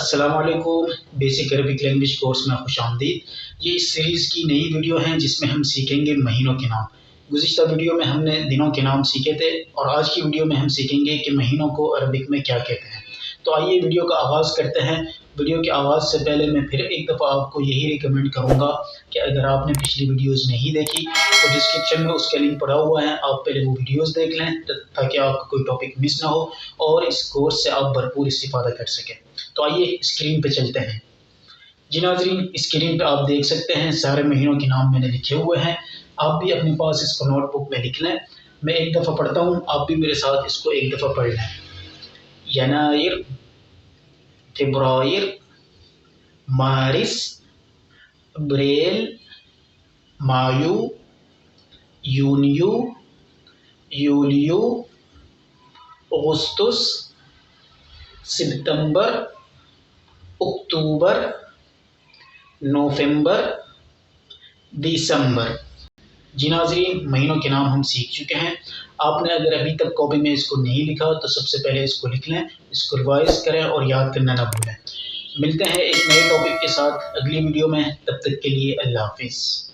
السلام علیکم، basic Arabic language course میں خوش آمدید۔ یہ اس سیریز کی نئی ویڈیو ہیں جس میں ہم سیکھیں گے مہینوں کے نام۔ گزشتہ ویڈیو میں ہم نے دنوں کے نام سیکھے تھے اور آج کی ویڈیو میں ہم سیکھیں گے کہ مہینوں کو عربک میں کیا کہتے ہیں۔ تو آئیے ویڈیو کا آغاز کرتے ہیں۔ ویڈیو کے آغاز سے پہلے میں پھر ایک دفعہ آپ کو یہی ریکمینڈ کروں گا کہ اگر آپ نے پچھلی ویڈیوز نہیں دیکھی تو ڈسکرپشن میں اس کا لنک پڑا ہوا ہے، آپ پہلے وہ ویڈیوز دیکھ لیں تاکہ آپ کو کوئی ٹاپک مس نہ ہو اور اس کورس سے آپ بھرپور استفادہ کر سکیں۔ تو آئیے اسکرین پہ چلتے ہیں۔ جی ناظرین، اسکرین پہ آپ دیکھ سکتے ہیں سارے مہینوں کے نام میں نے لکھے ہوئے ہیں۔ آپ بھی اپنے پاس اس کو نوٹ بک میں لکھ لیں۔ میں ایک دفعہ پڑھتا ہوں، آپ بھی میرے ساتھ اس کو ایک دفعہ پڑھ لیں۔ ینائر، فبرائر، مارس، اپریل، مایو، یونیو، یولیو، اگستس، ستمبر، اکتوبر، نومبر، دسمبر۔ جی ناظرین، مہینوں کے نام ہم سیکھ چکے ہیں۔ آپ نے اگر ابھی تک کاپی میں اس کو نہیں لکھا تو سب سے پہلے اس کو لکھ لیں، اس کو ریوائز کریں اور یاد کرنا نہ بھولیں۔ ملتے ہیں ایک نئے ٹاپک کے ساتھ اگلی ویڈیو میں، تب تک کے لیے اللہ حافظ۔